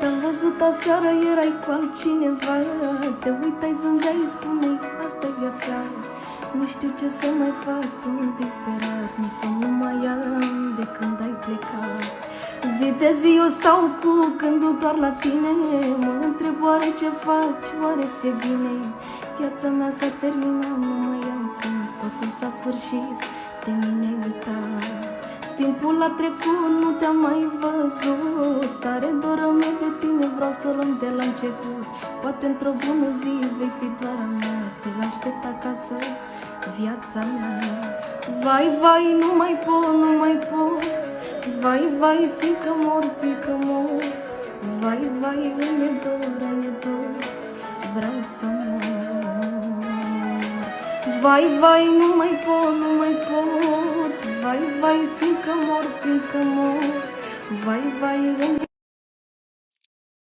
Te-am văzut aseară, erai cu altcineva. Te uitai, zâmbeai, spuneai, asta-i viața. Nu știu ce să mai fac, sunt disperat. Nu somn nu mai am de când ai plecat. Zi de zi eu stau cu gândul doar la tine. Mă întreb oare ce faci, oare ți-e bine. Viața mea s-a terminat, nu mai am timp. Totul s-a sfârșit, de mine ai uitat. Timpul a trecut, nu te-am mai văzut. Tare doră mie de tine, vreau să luăm de la început. Poate într-o bună zi vei fi doar a mea. Te aștept acasă, viața mea. Vai, vai, nu mai pot, nu mai pot. Vai, vai, simt că mor, simt că mor. Vai, vai, îmi-e dor, îmi-e dor. Vreau să mor. Vai, vai, nu mai pot, nu mai pot. Vai, vai, simt că mor, simt că mor. Vai, vai, îmi